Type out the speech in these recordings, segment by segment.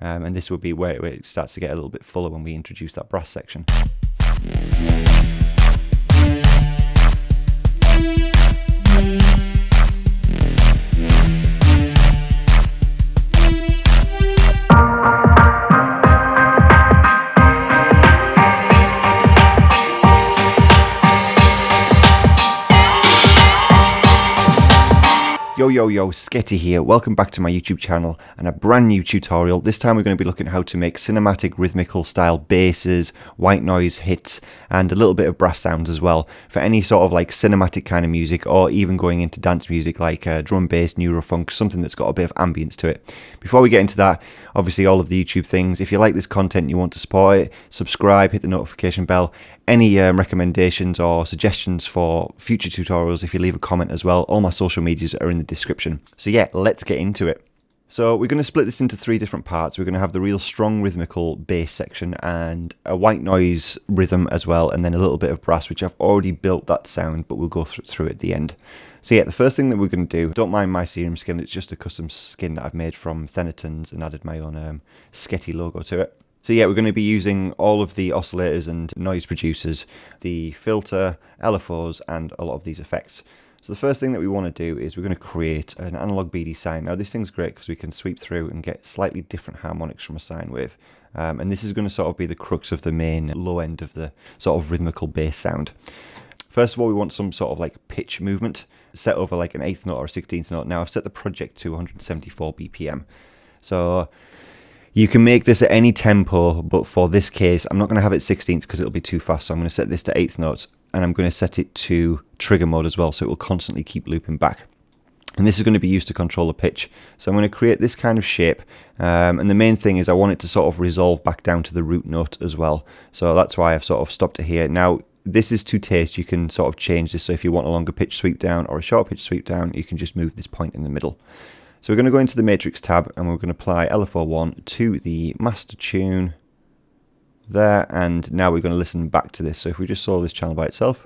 and this would be where it starts to get a little bit fuller when we introduce that brass section. Yo, Sketty here. Welcome back to my YouTube channel and a brand new tutorial. This time we're going to be looking at how to make cinematic rhythmical style basses, white noise hits, and a little bit of brass sounds as well for any sort of like cinematic kind of music, or even going into dance music like drum bass, neurofunk, something that's got a bit of ambience to it. Before we get into that, obviously all of the YouTube things, if you like this content and you want to support it, subscribe, hit the notification bell. Any recommendations or suggestions for future tutorials, if you leave a comment as well, all my social medias are in the description. So yeah, let's get into it. So we're going to split this into three different parts. We're going to have the real strong rhythmical bass section and a white noise rhythm as well, and then a little bit of brass, which I've already built that sound, but we'll go through at the end. So yeah, the first thing that we're going to do, don't mind my SERUM skin, it's just a custom skin that I've made from Thenatons and added my own Sketty logo to it. So yeah, we're going to be using all of the oscillators and noise producers, the filter, LFOs, and a lot of these effects. So the first thing that we want to do is we're going to create an analog BD sine. Now this thing's great because we can sweep through and get slightly different harmonics from a sine wave. And this is going to sort of be the crux of the main low end of the sort of rhythmical bass sound. First of all, we want some sort of like pitch movement set over like an 8th note or a 16th note. Now I've set the project to 174 BPM. So you can make this at any tempo, but for this case, I'm not going to have it 16ths because it'll be too fast. So I'm going to set this to 8th notes, and I'm going to set it to trigger mode as well, so it will constantly keep looping back. And this is going to be used to control the pitch. So I'm going to create this kind of shape, and the main thing is I want it to sort of resolve back down to the root note as well. So that's why I've sort of stopped it here. Now, this is to taste. You can sort of change this. So if you want a longer pitch sweep down or a short pitch sweep down, you can just move this point in the middle. So we're going to go into the Matrix tab and we're going to apply LFO1 to the master tune there, and now we're going to listen back to this. So if we just saw this channel by itself.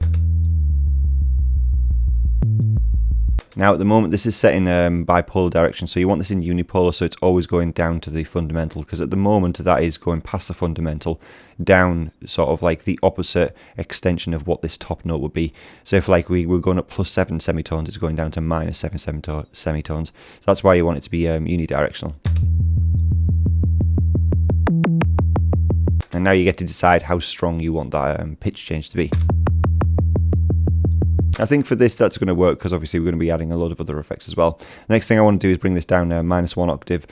Now at the moment this is set in bipolar direction, so you want this in unipolar, so it's always going down to the fundamental, because at the moment that is going past the fundamental down sort of like the opposite extension of what this top note would be. So if like we were going up +7 semitones, it's going down to -7 semitones. So that's why you want it to be unidirectional. And now you get to decide how strong you want that pitch change to be. I think for this that's going to work because obviously we're going to be adding a lot of other effects as well. The next thing I want to do is bring this down -1 octave.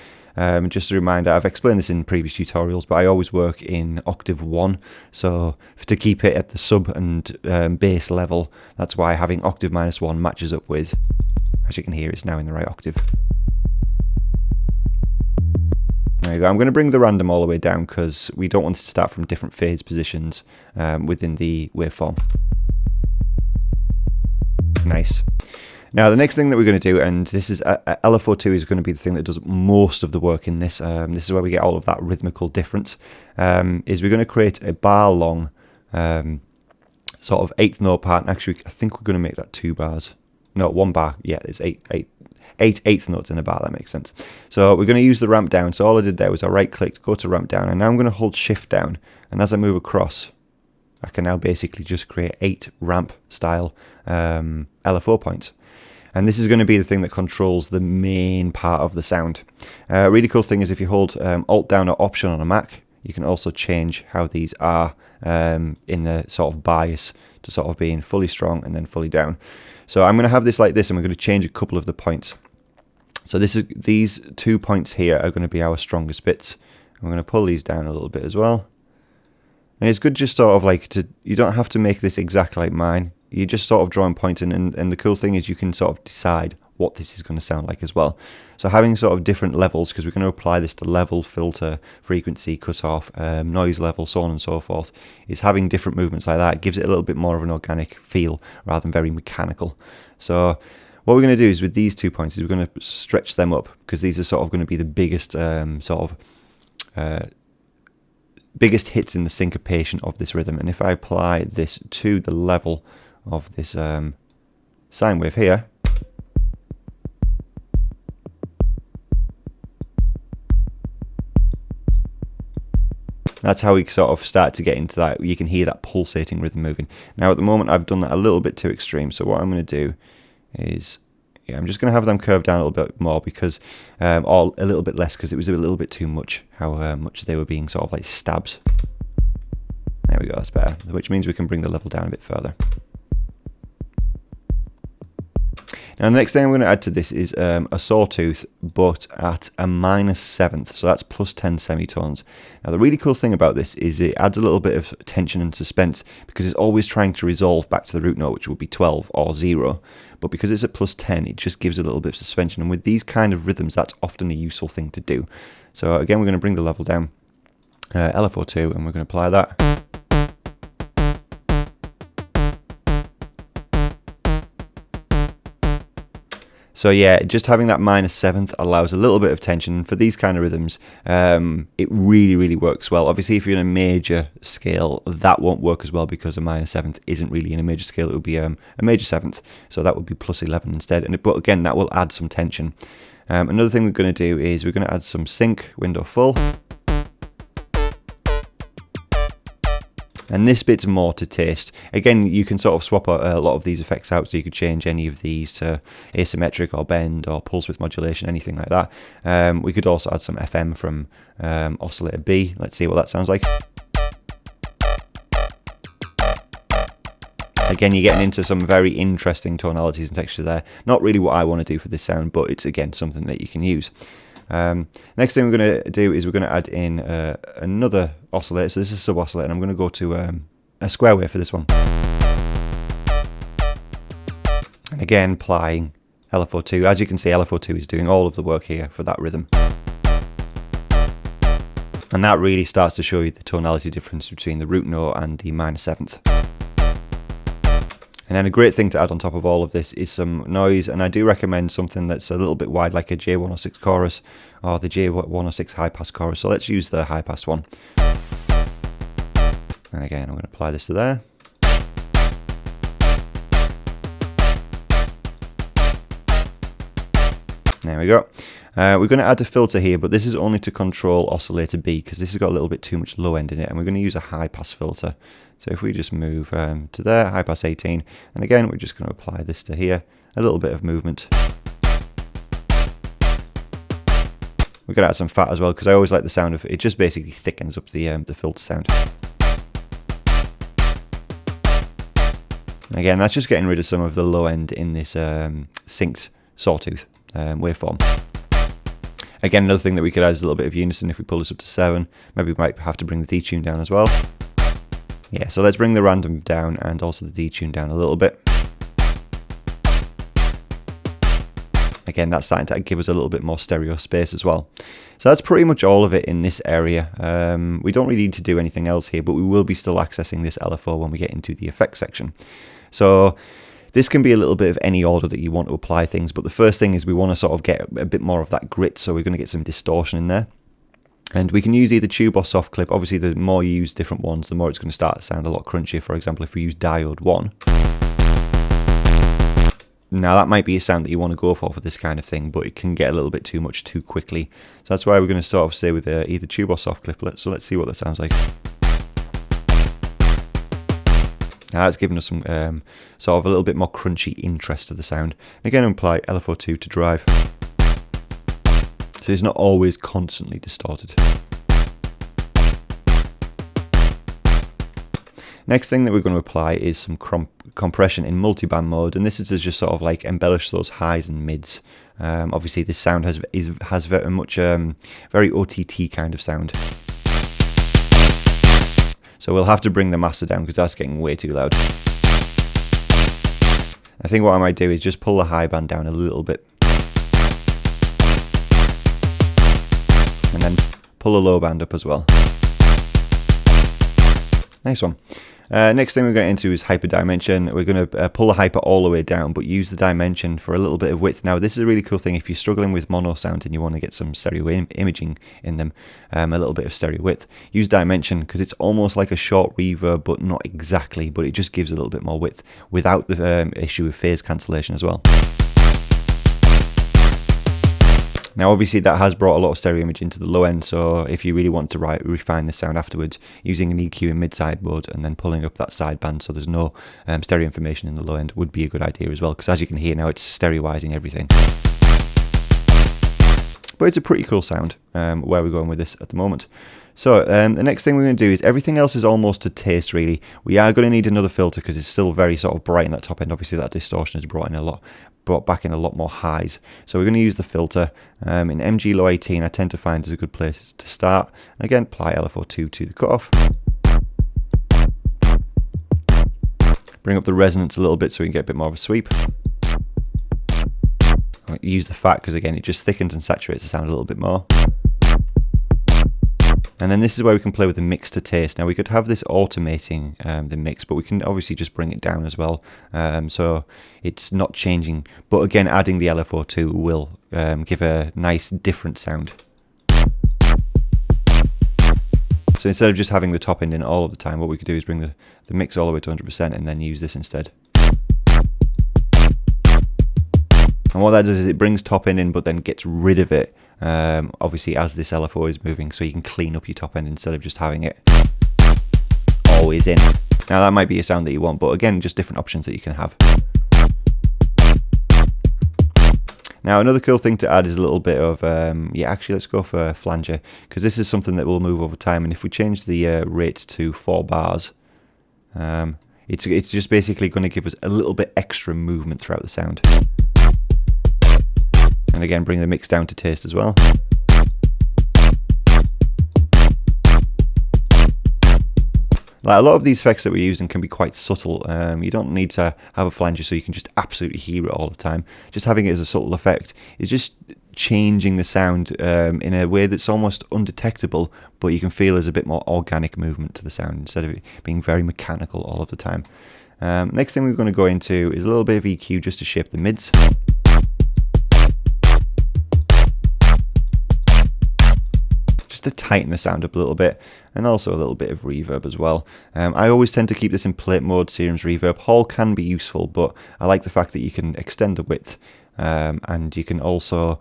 Just a reminder, I've explained this in previous tutorials, but I always work in octave 1. So to keep it at the sub and bass level, that's why having octave -1 matches up with, as you can hear, it's now in the right octave. There you go. I'm going to bring the random all the way down because we don't want it to start from different phase positions within the waveform. Nice. Now the next thing that we're going to do, and this is LFO2 is going to be the thing that does most of the work in this. This is where we get all of that rhythmical difference. Is we're going to create a bar long sort of 8th note part. And actually, I think we're going to make that 2 bars. No, 1 bar. Yeah, it's 8 8th notes in a bar. That makes sense. So we're going to use the ramp down. So all I did there was I right clicked, go to ramp down, and now I'm going to hold shift down. And as I move across, I can now basically just create 8 ramp style LFO points. And this is going to be the thing that controls the main part of the sound. Really cool thing is if you hold Alt down or Option on a Mac, you can also change how these are in the sort of bias to sort of being fully strong and then fully down. So I'm going to have this like this, and we're going to change a couple of the points. So these 2 points here are going to be our strongest bits. I'm going to pull these down a little bit as well. And it's good just sort of like you don't have to make this exactly like mine. You just sort of drawing points in, and the cool thing is you can sort of decide what this is going to sound like as well. So having sort of different levels, because we're going to apply this to level, filter, frequency, cutoff, noise level, so on and so forth, is having different movements like that. It gives it a little bit more of an organic feel rather than very mechanical. So what we're going to do is with these 2 points is we're going to stretch them up, because these are sort of going to be the biggest biggest hits in the syncopation of this rhythm. And if I apply this to the level of this sine wave here, That's how we sort of start to get into that. You can hear that pulsating rhythm moving. Now at the moment I've done that a little bit too extreme, so what I'm going to do is, yeah, I'm just going to have them curved down a little bit more because, or a little bit less because it was a little bit too much, how much they were being sort of like stabs. There we go, that's better, which means we can bring the level down a bit further. Now the next thing I'm going to add to this is a sawtooth, but at a -7th, so that's +10 semitones. Now the really cool thing about this is it adds a little bit of tension and suspense because it's always trying to resolve back to the root note, which would be 12 or 0. But because it's at +10, it just gives a little bit of suspension, and with these kind of rhythms, that's often a useful thing to do. So again, we're going to bring the level down, LFO2, and we're going to apply that. So yeah, just having that -7th allows a little bit of tension. For these kind of rhythms, it really works well. Obviously, if you're in a major scale, that won't work as well because a -7th isn't really in a major scale. It would be a major 7th, so that would be +11 instead. But again, that will add some tension. Another thing we're going to do is we're going to add some sync, window full. And this bit's more to taste. Again, you can sort of swap a lot of these effects out, so you could change any of these to asymmetric or bend or pulse width modulation, anything like that. We could also add some FM from oscillator B. Let's see what that sounds like. Again, you're getting into some very interesting tonalities and textures there. Not really what I want to do for this sound, but it's again something that you can use. Next thing we're going to do is we're going to add in another oscillator. So this is a sub oscillator, and I'm going to go to a square wave for this one. And again, applying LFO2. As you can see, LFO2 is doing all of the work here for that rhythm. And that really starts to show you the tonality difference between the root note and the -7th. And then a great thing to add on top of all of this is some noise, and I do recommend something that's a little bit wide, like a J106 chorus or the J106 high pass chorus. So let's use the high pass one. And again, I'm going to apply this to there. There we go. We're going to add a filter here, but this is only to control oscillator B because this has got a little bit too much low end in it, and we're going to use a high pass filter. So if we just move to there, high pass 18, and again, we're just going to apply this to here, a little bit of movement. We're going to add some fat as well because I always like the sound of it. It just basically thickens up the filter sound. And again, that's just getting rid of some of the low end in this synced sawtooth waveform. Again, another thing that we could add is a little bit of unison. If we pull this up to 7, maybe we might have to bring the detune down as well. Yeah, so let's bring the random down and also the detune down a little bit. Again, that's starting to give us a little bit more stereo space as well. So that's pretty much all of it in this area. We don't really need to do anything else here, but we will be still accessing this LFO when we get into the effects section. So this can be a little bit of any order that you want to apply things, but the first thing is we want to sort of get a bit more of that grit, so we're going to get some distortion in there. And we can use either tube or soft clip. Obviously, the more you use different ones, the more it's going to start to sound a lot crunchier. For example, if we use diode 1. Now, that might be a sound that you want to go for this kind of thing, but it can get a little bit too much too quickly. So that's why we're going to sort of stay with either tube or soft clip. So let's see what that sounds like. Now, it's giving us some sort of a little bit more crunchy interest to the sound. And again, apply LFO2 to drive. So it's not always constantly distorted. Next thing that we're going to apply is some compression in multiband mode, and this is to just sort of like embellish those highs and mids. Obviously, this sound has very much very OTT kind of sound. So we'll have to bring the master down because that's getting way too loud. I think what I might do is just pull the high band down a little bit. And then pull the low band up as well. Nice one. Next thing we're going into is hyperdimension. We're going to pull the hyper all the way down, but use the dimension for a little bit of width. Now, this is a really cool thing if you're struggling with mono sound and you want to get some stereo imaging in them, a little bit of stereo width. Use dimension because it's almost like a short reverb, but not exactly, but it just gives a little bit more width without the issue of phase cancellation as well. Now obviously that has brought a lot of stereo image into the low end, so if you really want to refine the sound afterwards, using an EQ in mid-side mode and then pulling up that sideband so there's no stereo information in the low end would be a good idea as well, because as you can hear now it's stereoizing everything. But it's a pretty cool sound where we're going with this at the moment. So the next thing we're going to do is, everything else is almost to taste really. We are going to need another filter because it's still very sort of bright in that top end. Obviously that distortion has brought back in a lot more highs. So we're going to use the filter. In MG Low 18 I tend to find is a good place to start. And again, apply LFO2 to the cutoff. Bring up the resonance a little bit so we can get a bit more of a sweep. Use the fat because again it just thickens and saturates the sound a little bit more. And then this is where we can play with the mix to taste. Now we could have this automating the mix, but we can obviously just bring it down as well, so it's not changing. But again, adding the LFO2 will give a nice different sound. So instead of just having the top end in all of the time, what we could do is bring the mix all the way to 100% and then use this instead. And what that does is it brings top end in but then gets rid of it, obviously as this LFO is moving, so you can clean up your top end instead of just having it always in. Now that might be a sound that you want, but again, just different options that you can have. Now another cool thing to add is a little bit of, actually let's go for flanger, because this is something that will move over time, and if we change the rate to 4 bars, it's just basically going to give us a little bit extra movement throughout the sound. And again, bring the mix down to taste as well. Like a lot of these effects that we're using can be quite subtle. You don't need to have a flanger so you can just absolutely hear it all the time. Just having it as a subtle effect is just changing the sound in a way that's almost undetectable, but you can feel there's a bit more organic movement to the sound instead of it being very mechanical all of the time. Next thing we're going to go into is a little bit of EQ just to shape the mids. To tighten the sound up a little bit, and also a little bit of reverb as well. I always tend to keep this in plate mode. Serum's reverb hall can be useful, but I like the fact that you can extend the width, and you can also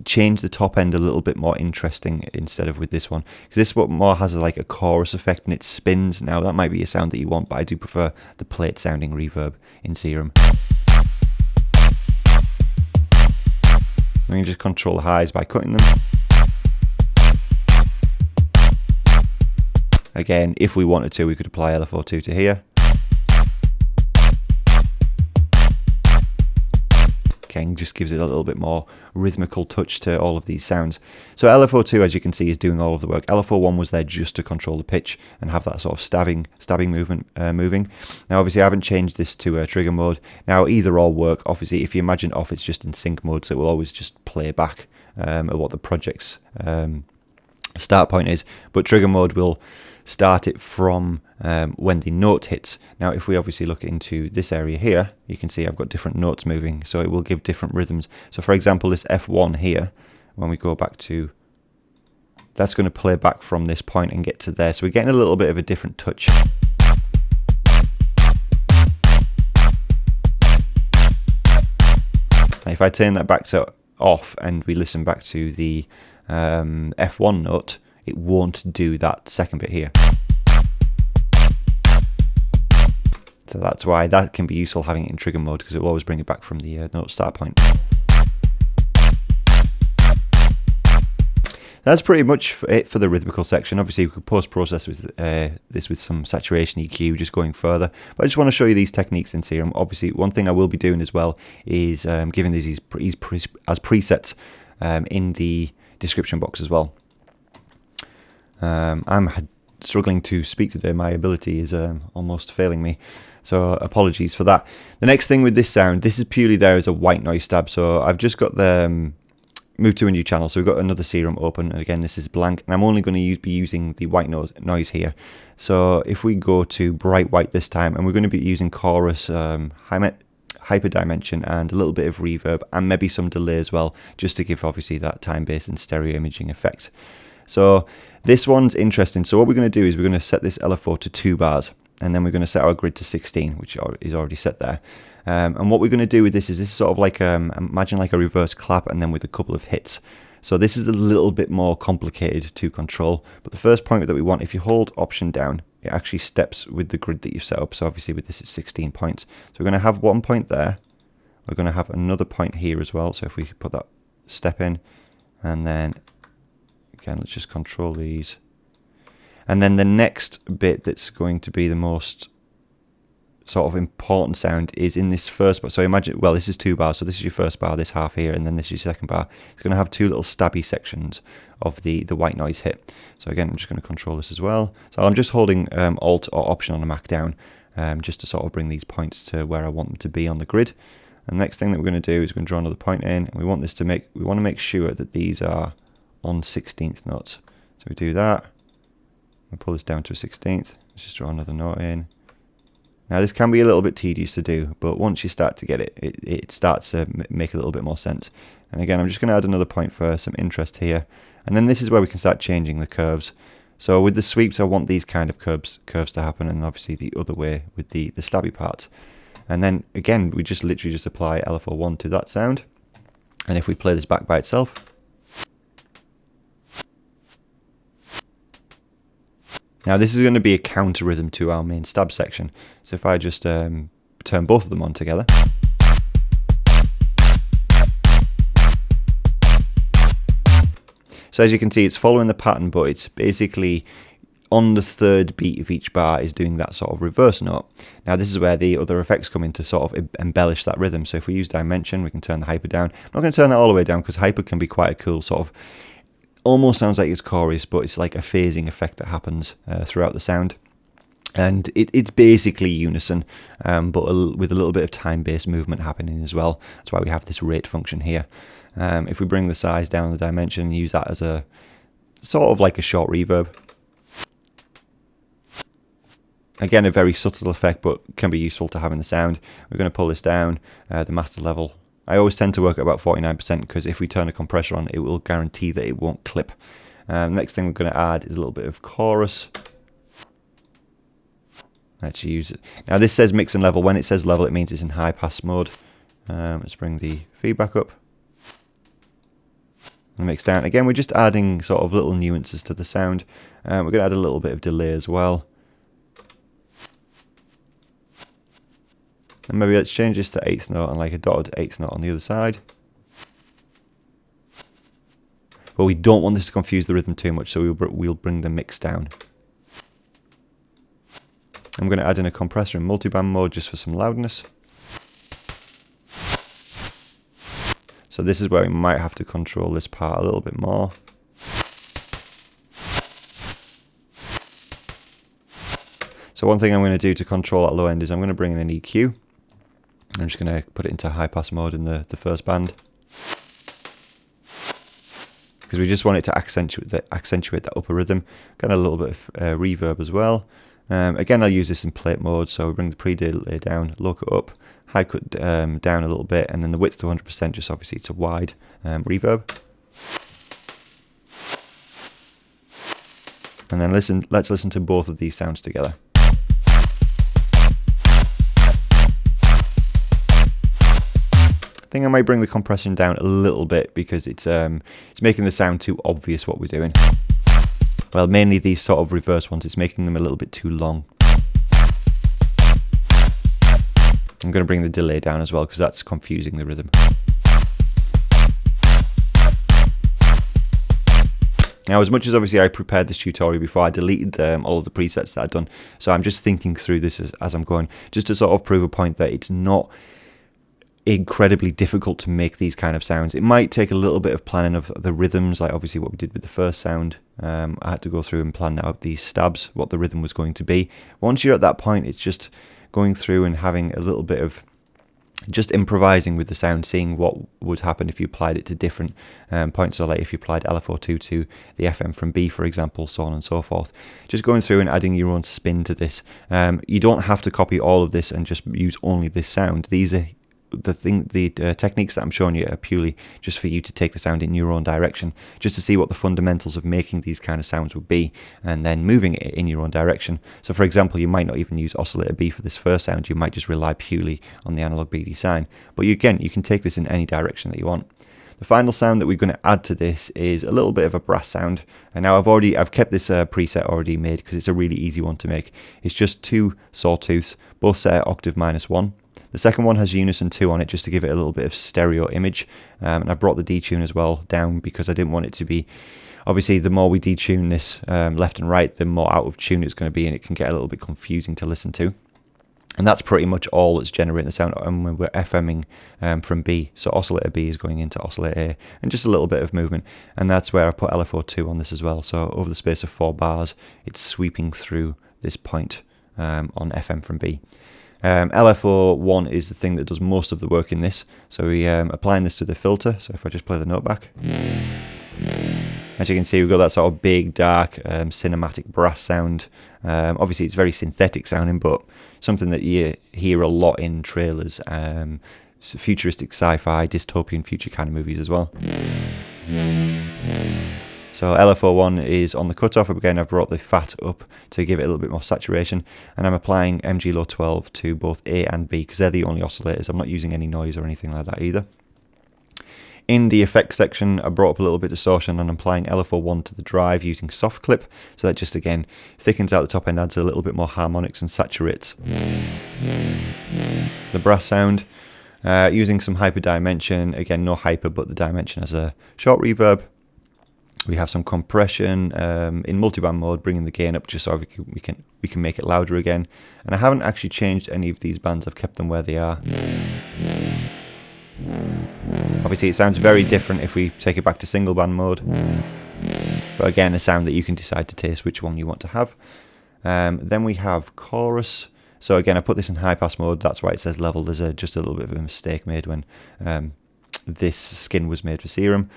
change the top end a little bit more interesting instead of with this one, because this one more has like a chorus effect and it spins. Now that might be a sound that you want, but I do prefer the plate sounding reverb in Serum. We can just control the highs by cutting them. Again, if we wanted to, we could apply LFO2 to here. Again, just gives it a little bit more rhythmical touch to all of these sounds. So LFO2, as you can see, is doing all of the work. LFO1 was there just to control the pitch and have that sort of stabbing movement moving. Now, obviously, I haven't changed this to trigger mode. Now, either or work. Obviously, if you imagine off, it's just in sync mode, so it will always just play back at what the project's start point is. But trigger mode will start it from when the note hits. Now if we obviously look into this area here, you can see I've got different notes moving, so it will give different rhythms. So for example, this F1 here, when we go back to, that's going to play back from this point and get to there, so we're getting a little bit of a different touch. Now if I turn that back to off and we listen back to the F1 note, it won't do that second bit here. So that's why that can be useful having it in trigger mode, because it will always bring it back from the note start point. That's pretty much it for the rhythmical section. Obviously we could post-process with this with some saturation EQ just going further, but I just want to show you these techniques in Serum. Obviously one thing I will be doing as well is giving these as presets in the description box as well. I'm struggling to speak today. My ability is almost failing me, so apologies for that. The next thing with this sound, this is purely there as a white noise tab, so I've just got the moved to a new channel, so we've got another Serum open, and again this is blank, and I'm only going to be using the white noise here. So if we go to bright white this time, and we're going to be using chorus, hyperdimension, and a little bit of reverb, and maybe some delay as well, just to give obviously that time-based and stereo imaging effect. So this one's interesting. So what we're going to do is we're going to set this LFO to 2 bars. and then we're going to set our grid to 16, which is already set there. And what we're going to do with this is sort of like, imagine like a reverse clap and then with a couple of hits. So this is a little bit more complicated to control, but the first point that we want, if you hold Option down, it actually steps with the grid that you've set up. So obviously with this it's 16 points. So we're going to have one point there. We're going to have another point here as well. So if we put that step in, and then again, let's just control these. And then the next bit that's going to be the most sort of important sound is in this first bar. So imagine, well, this is 2 bars. So this is your first bar, this half here, and then this is your second bar. It's going to have 2 little stabby sections of the white noise hit. So again, I'm just going to control this as well. So I'm just holding Alt or Option on the Mac down, just to sort of bring these points to where I want them to be on the grid. And the next thing that we're going to do is we're going to draw another point in, and we want this to we want to make sure that these are on 16th notes. So we do that. We pull this down to a 16th. Let's just draw another note in. Now this can be a little bit tedious to do, but once you start to get it, it starts to make a little bit more sense. And again, I'm just going to add another point for some interest here. And then this is where we can start changing the curves. So with the sweeps, I want these kind of curves to happen, and obviously the other way with the stabby parts. And then again, we just literally just apply LFO1 to that sound. And if we play this back by itself, now this is going to be a counter rhythm to our main stab section. So if I just turn both of them on together. So as you can see, it's following the pattern, but it's basically on the 3rd beat of each bar is doing that sort of reverse note. Now this is where the other effects come in to sort of embellish that rhythm. So if we use dimension, we can turn the hyper down. I'm not going to turn that all the way down because hyper can be quite a cool sort of, almost sounds like it's chorus, but it's like a phasing effect that happens throughout the sound. And it's basically unison, but with a little bit of time-based movement happening as well. That's why we have this rate function here. If we bring the size down the dimension and use that as a sort of like a short reverb. Again, a very subtle effect, but can be useful to have in the sound. We're going to pull this down, the master level. I always tend to work at about 49% because if we turn a compressor on, it will guarantee that it won't clip. Next thing we're going to add is a little bit of chorus. Let's use it. Now this says mix and level. When it says level, it means it's in high pass mode. Let's bring the feedback up. And mix down. Again, we're just adding sort of little nuances to the sound. We're going to add a little bit of delay as well. And maybe let's change this to 8th note and like a dotted 8th note on the other side. But we don't want this to confuse the rhythm too much, so we'll bring the mix down. I'm going to add in a compressor in multiband mode just for some loudness. So this is where we might have to control this part a little bit more. So one thing I'm going to do to control that low end is I'm going to bring in an EQ. I'm just going to put it into high pass mode in the first band. Because we just want it to accentuate that upper rhythm. Got a little bit of reverb as well. Again, I'll use this in plate mode, so we bring the pre-delay down, low cut up, high cut down a little bit, and then the width to 100%, just obviously it's a wide reverb. And then let's listen to both of these sounds together. I think I might bring the compression down a little bit because it's making the sound too obvious what we're doing. Well, mainly these sort of reverse ones, it's making them a little bit too long. I'm going to bring the delay down as well because that's confusing the rhythm. Now, as much as obviously I prepared this tutorial before, I deleted all of the presets that I'd done. So I'm just thinking through this as I'm going, just to sort of prove a point that it's not incredibly difficult to make these kind of sounds. It might take a little bit of planning of the rhythms, like obviously what we did with the first sound. I had to go through and plan out these stabs, what the rhythm was going to be. Once you're at that point, it's just going through and having a little bit of just improvising with the sound, seeing what would happen if you applied it to different points. So like if you applied LFO2 to the FM from B, for example, so on and so forth. Just going through and adding your own spin to this. You don't have to copy all of this and just use only this sound. These are the techniques that I'm showing you are purely just for you to take the sound in your own direction, just to see what the fundamentals of making these kind of sounds would be, and then moving it in your own direction. So for example, you might not even use oscillator B for this first sound, you might just rely purely on the analog BD sign. But you can take this in any direction that you want. The final sound that we're going to add to this is a little bit of a brass sound. And now I've kept this preset already made because it's a really easy one to make. It's just 2 sawtooths, both set at octave -1. The second one has unison 2 on it just to give it a little bit of stereo image. And I brought the detune as well down because I didn't want it to be, obviously the more we detune this left and right, the more out of tune it's going to be, and it can get a little bit confusing to listen to. And that's pretty much all that's generating the sound when we're FMing from B. So oscillator B is going into oscillator A, and just a little bit of movement. And that's where I put LFO2 on this as well. So over the space of 4 bars, it's sweeping through this point on FM from B. LFO1 is the thing that does most of the work in this. So we applying this to the filter. So if I just play the note back, as you can see, we've got that sort of big, dark, cinematic brass sound. Obviously, it's very synthetic sounding, but something that you hear a lot in trailers, futuristic sci-fi, dystopian future kind of movies as well. So LFO1 is on the cutoff. Again, I've brought the fat up to give it a little bit more saturation, and I'm applying MG Low 12 to both A and B because they're the only oscillators. I'm not using any noise or anything like that either. In the effects section, I brought up a little bit of distortion and I'm applying LFO1 to the drive using soft clip. So that just again thickens out the top end, adds a little bit more harmonics and saturates the brass sound. Using some hyper dimension, again no hyper but the dimension as a short reverb. We have some compression in multiband mode, bringing the gain up just so we can make it louder again. And I haven't actually changed any of these bands, I've kept them where they are. Obviously it sounds very different if we take it back to single band mode, but again a sound that you can decide to taste which one you want to have. Then we have chorus. So again, I put this in high pass mode, that's why it says level. There's just a little bit of a mistake made when this skin was made for Serum.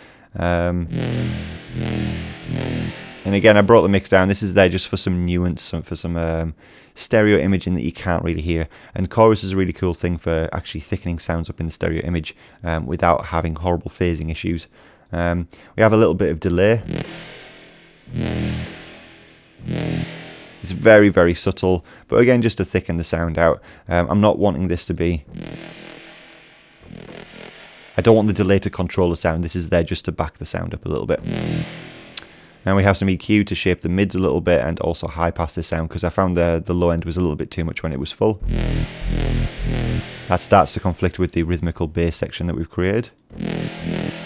And again, I brought the mix down. This is there just for some nuance, for some stereo imaging that you can't really hear. And chorus is a really cool thing for actually thickening sounds up in the stereo image without having horrible phasing issues. We have a little bit of delay. It's very, very subtle, but again, just to thicken the sound out. I'm not wanting this to be... I don't want the delay to control the sound. This is there just to back the sound up a little bit. Now we have some EQ to shape the mids a little bit and also high pass this sound because I found the low end was a little bit too much when it was full. That starts to conflict with the rhythmical bass section that we've created.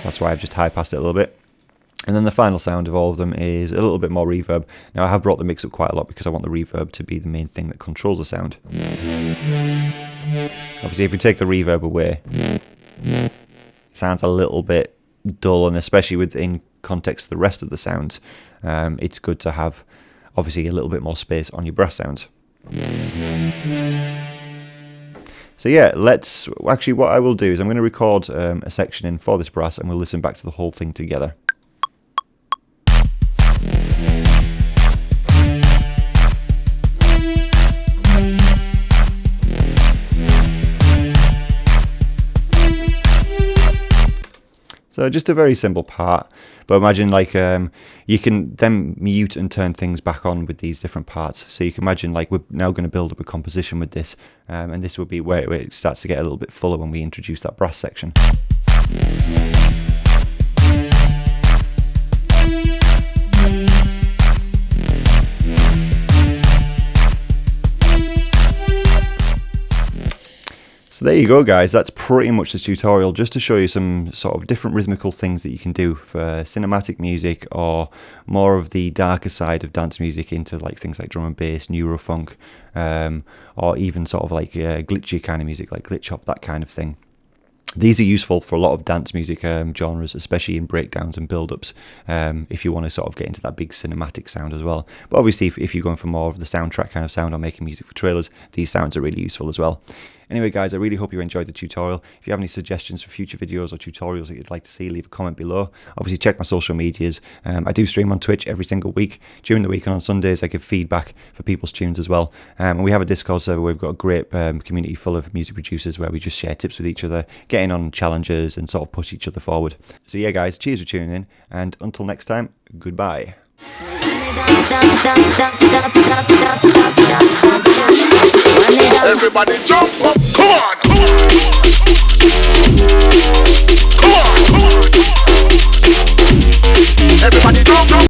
That's why I've just high passed it a little bit. And then the final sound of all of them is a little bit more reverb. Now I have brought the mix up quite a lot because I want the reverb to be the main thing that controls the sound. Obviously if we take the reverb away, it sounds a little bit dull, and especially within context of the rest of the sounds, it's good to have obviously a little bit more space on your brass sounds. So yeah, actually what I will do is I'm going to record a section in for this brass and we'll listen back to the whole thing together. So just a very simple part, but imagine like you can then mute and turn things back on with these different parts. So you can imagine like we're now going to build up a composition with this, and this will be where it starts to get a little bit fuller when we introduce that brass section. So there you go guys, that's pretty much the tutorial, just to show you some sort of different rhythmical things that you can do for cinematic music or more of the darker side of dance music into like things like drum and bass, neurofunk, or even sort of like glitchy kind of music like glitch hop, that kind of thing. These are useful for a lot of dance music genres, especially in breakdowns and build-ups, if you want to sort of get into that big cinematic sound as well. But obviously, if you're going for more of the soundtrack kind of sound or making music for trailers, these sounds are really useful as well. Anyway guys, I really hope you enjoyed the tutorial. If you have any suggestions for future videos or tutorials that you'd like to see, leave a comment below. Obviously check my social medias. I do stream on Twitch every single week. During the week and on Sundays I give feedback for people's tunes as well. And we have a Discord server where we've got a great community full of music producers where we just share tips with each other, get in on challenges and sort of push each other forward. So yeah guys, cheers for tuning in, and until next time, goodbye. Everybody jump up, come on! Come on! Everybody jump up!